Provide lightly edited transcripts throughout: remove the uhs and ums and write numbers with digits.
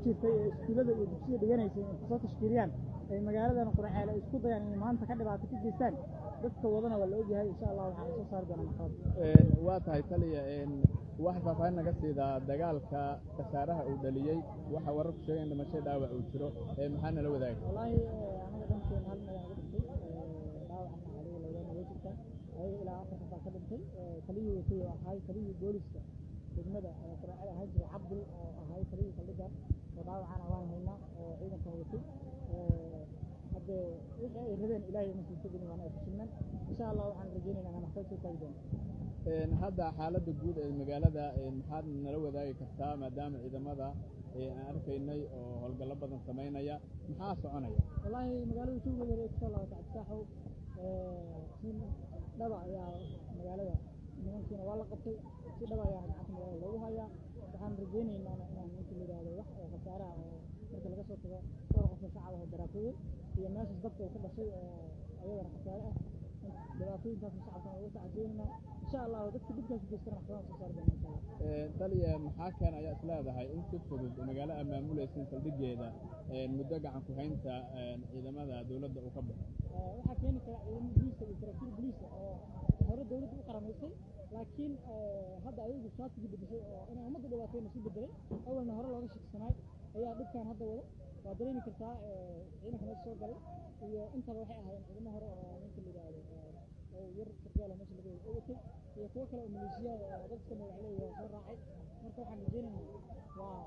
jirtay iskuulada iyo dugsiyada dhiganaysa inay soo tashkiiliyaan ay magaaladan Quraceel ay isku dayaan inay maanta ka dhibaato ka geystaan dadka wadana waa la ogyahay insha Allah waxaan soo saari doonaa maxkamad waa tahay taliya wax faahfaahin naga siida dagaalka khasaaraha uu dhaliyay waxa wararku sheegeen dhimasho dhaawac uu jiro maxaa nala wadaagay wallahi anaga dhanteen hal meel aan ku dhintay dhaawacna cali laga wajibta ay ilaa afar qof ka dhintay kaliya watay oo ahay kaliya booliska degmada Quraceel ahay jiray Cabdul oo ahay kaliya kaliya oo dhaawacana waan haynaa oo ciidanka watay hadda wixii ay rabeen ilaahay ma sii tagin waan afshinan insha Allah waxaan rajaynaynaa inaan maxkamad soo taagi doono hadda xaaladda guud ee magaalada maxaad nala wadaagi kartaa maadaama ciidamada aan arkaynay oo howlgallo badan samaynaya maxaa soconaya wallahi magaalada tuugeeda ay ku laabatay saaxo si dhaba ayaa magaalada nimankiina waa la qabtay si dhaba ayaa gacanta magaalada loogu hayaa waxaan rajaynaynaa inaan inta la yiraahdo wax oo khasaaraha oo marka laga soo tago dhowr qof shacab ah daraafooyin iyo meeshaas dadka ka dhashay ayagana khasaare ah dhibaatooyinkaas shacabka ugu tacadiyeenna insha Allah dadka dibkaas u geystaan maxkamad soo saari doona insha Allah taliya maxaa keen ayaa isleedahay in si fudud magaalo amaamulaysan saldhigeeda muddo gacan ku haynta ciidamada dawladda uu ka baxo waxa keeni kara ciidamada booliska iyo saraakiil booliska oo hore dawladda u qaramaysay laakiin hadda ayagu shaatiga bedeshay oo inay ummadda dhibaateeyna si bedelay awalna hore looga shaqsanaay ayaa dhibkan hadda wada waa dareemi kartaa ciidanka meesha soo galay iyo intaba waxay ahaayeen ciidamo hore oo ninka la yiraahdo yar sargaal meesha laga watay iyo kuwa kale oo maleeshiyada dadka magacleeyahay soo raacay marka waxaan rajaynaynaa waa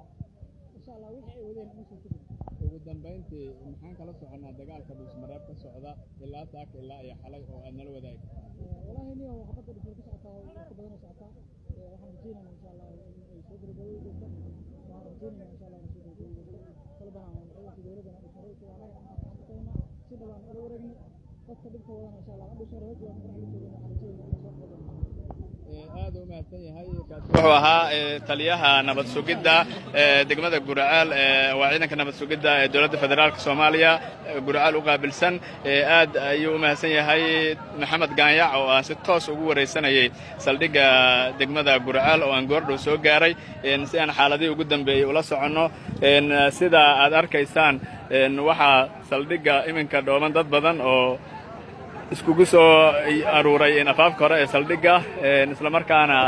insha Allah wixii ay wadeen inuu soo tago ugu dambeyntii maxaan kala soconaa dagaalka Dhuusmareeb ka socda ilaa taak ilaa ay xalay oo aad nala wadaagi wallahi niyo xabadda dhulka ka socotaa oo ka badan socotaa waxaan rajaynaynaa insha Allah inay soo gabagabeyso waxaan rajaynaynaa insha Allah inay soo gabagabeyso talabana ciidanka dawladda ay xareeyay waana si dhawaan ula wareegno dadka dhibka wadana insha Allah Dhuusmareeb waa aad u mahadsan yahay wuxuu ahaa taliyaha nabad sugidda degmada Quraceel waa ciidanka nabad sugidda ee dawladda federaalka Soomaaliya Quraceel u qaabilsan aad ayuu u mahadsan yahay Maxamed Gaanyac oo aan si toos ugu wareysanayay saldhigga degmada Quraceel oo aan goordhow soo gaaray si aan xaaladii ugu dambeeyay ula soconno sida aad arkaysaan waxa saldhigga iminka dhooman dad badan oo iskugu soo aruuray afaafka hore ee saldhigga isla markaana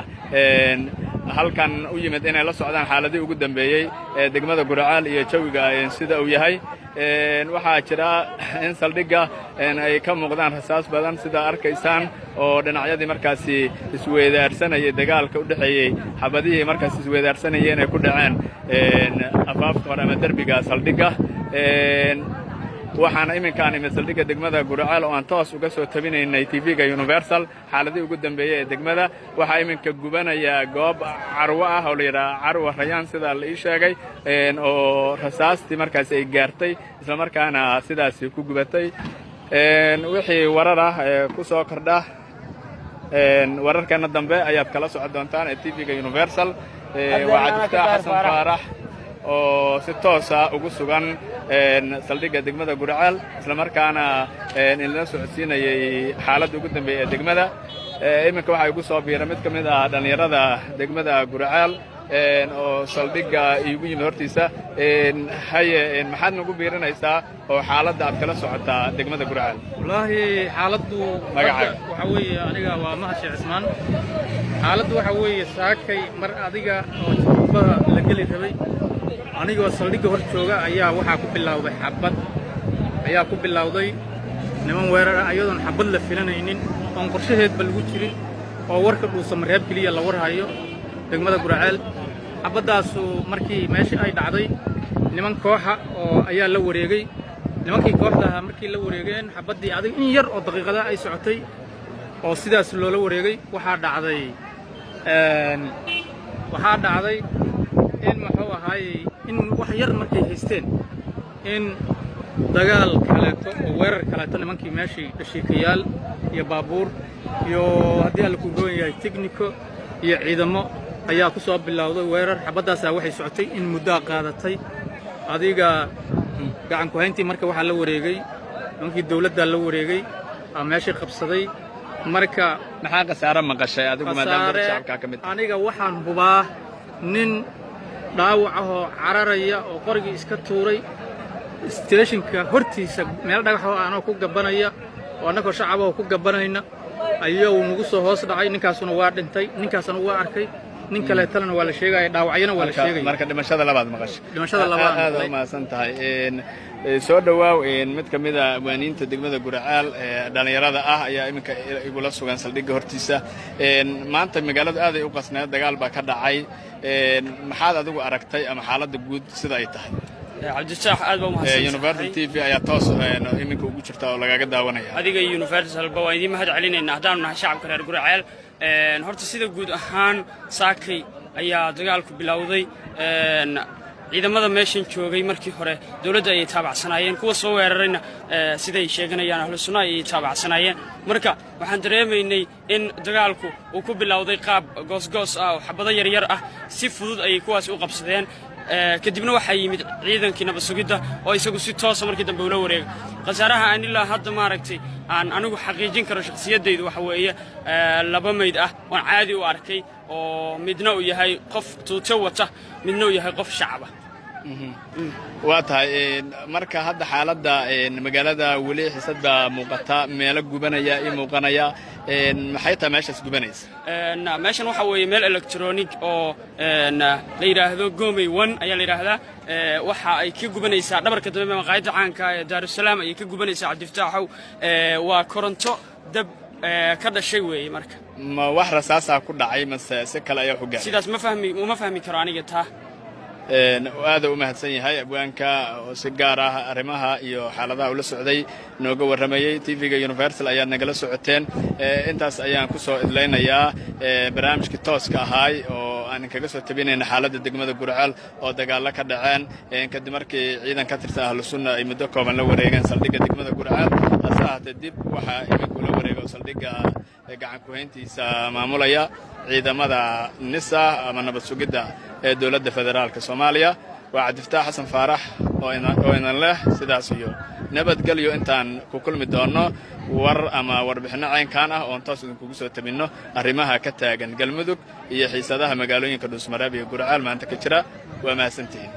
halkan u yimid inay la socdaan xaaladii ugu dambeeyay ee degmada Quraceel iyo jawiga sida uu yahay waxaa jira in saldhigga ay ka muuqdaan rasaas badan sida arkaysaan oo dhinacyadii markaasi isweedaarsanayay dagaalka u dhaxeeyay xabadihii markaasi isweedaarsanayeen ay ku dhaceen afaafka hore ama derbiga saldhigga waxaana iminkaan imid saldhigga degmada Quraceel oo aan toos uga soo tabinaynay TV-ga Universal xaaladii ugu dambeeyay ee degmada waxa iminka gubanaya goob carwo ah oo la yiraahdo carwo rayaan sida la ii sheegay oo rasaastii markaas ay gaartay isla markaana sidaas ku gubatay wixii warar ah ku soo kordha wararkana dambe ayaad kala socon doontaan ee TV-ga Universal waa Cabdi Xasan Faarax oo si toos ah ugu sugan saldhigga degmada Quraceel isla markaana in la socodsiinayay xaaladda ugu dambeeyay ee degmada iminka waxa ugu soo biiray mid kamid ah dhalinyarada degmada Quraceel oo saldhigga igu yimid hortiisa haye maxaad nagu biirinaysaa oo xaaladda aad kala socotaa degmada Quraceel wallahi xaaladdu waxa weeye aniga waa Mahad Cismaan xaaladdu waxa weeye saakay mar adiga oo jubbaha la gali rabay anigoo saldhigga hor jooga ayaa waxaa ku bilowday xabad ayaa ku bilowday niman weerar ah ayadoon xabad la filanaynin oon qorshaheedba lagu jirin oo warka Dhuusamareeb kaliya la warhayo degmada Quraceel xabadaasu markii meeshii ay dhacday niman kooxa oo ayaa la wareegay nimankii kooxda ahaa markii la wareegeen xabaddii adig in yar oo daqiiqada ay socotay oo sidaas loola wareegay waxaa dhacday in muxuu ahaay in wax yar markay haysteen in dagaal kaleeto oo weerar kaleeto nimankii meeshii dhashiikayaal iyo baabuur iyo haddii alla ku goon yahay technico iyo ciidamo ayaa ku soo bilowday weerar xabaddaasaa waxay socotay in muddo qaadatay adiga gacan ku hayntii marka waxaa la wareegay nimankii dawladda la wareegay meeshii qabsaday marka maxaa khasaare maqashay adigu maadaama shacabka ka mid aniga waxaan hubaa nin dhaawac ah oo cararaya oo qorigii iska tuuray stationka hortiisa meel dhagax oo aanoo ku gabanaya oo annagoo shacaba oo ku gabanayna ayuu nagu soo hoos dhacay ninkaasuna waa dhintay ninkaasna waa arkay nin kale talana waa la sheegay dhaawacyana waa la sheegay marka dhimashada labaad maqashay dhimashada labaad aad u maasan tahay soo dhawaaw mid ka mid ah waaniinta degmada Guraceel dhalinyarada ah ayaa iminka igula sugan saldhigga hortiisa maanta magaalada aad ay u qasnayd dagaal baa ka dhacay maxaad adigu aragtay ama xaaladda guud sida ay tahay cabdisaax aad baa mahadsan Universal TV ayaa toos iminka ugu jirta oo lagaga daawanaya adiga Universal ba waan idin mahad celinayna hadaan nahay shacabka reer Guraceel horta sida guud ahaan saakay ayaa dagaalku bilowday ciidamada meeshan joogay markii hore dawladda ay taabacsanayeen kuwa soo weerarayna siday sheeganayaan ahlu sunna ay taabacsanayeen marka waxaan dareemaynay in dagaalku uu ku bilowday qaab goosgoos ah oo xabado yar yar ah si fudud ay kuwaas u qabsadeen kadibna waxaa yimid ciidankii nabad sugidda oo isagu si toosa markii dambe ula wareegay khasaaraha aan ilaa hadda maaragtay aan anigu xaqiijin karo shakhsiyadaydu waxa weeye laba mayd ah waan caadi u arkay oo midna uu yahay qof tuuto wata midna uu yahay qof shacab ah waa tahay marka hadda xaaladda magaalada weli xisadda muuqata meelo gubanaya iyo muuqanaya maxay tahay meeshaas gubanaysa meeshan waxa weeye meel electronic oo la yiraahdo Gomey 1 ayaa la yiraahdaa waxa ay ka gubanaysaa dhabarka dambe maqaayadda caanka ee Daarusalaam ay ka gubanaysaa Cabdifataaxow waa koronto dab ka dhashay weeye marka ma wax rasaas ah ku dhacay mase si kale ayaa u gaaray sidaas ma fahmi karo aniga taa aad u mahadsan yahay abwaanka oo si gaar ah arrimaha iyo xaaladaha ula socday nooga waramayay TV-ga Universal ayaa nagala socoteen intaas ayaan ku soo idlaynayaa barnaamijkii tooska ahaay oo aan kaga soo tabinayna xaaladda degmada Guraceel oo dagaal ka dhaceen kadib markii ciidan ka tirsan ahlu sunna ay muddo kooban la wareegeen saldhigga degmada Guraceel asaahada dib waxa iminka la wareegay saldhigga gacan ku hayntiisa maamulaya ciidamada NISA ama nabad sugidda ee dawladda federaalka Soomaaliya waa Cabdifataax Xasan Faarax oo inaan leh sidaas iyo nabadgelyo intaan ku kulmi doono war ama warbixino caynkaan ah oo toos idinku soo tabino arrimaha ka taagan Galmudug iyo xiisadaha magaalooyinka Dhuusmareeb iyo Guraceel maanta ka jira waa mahadsantihiin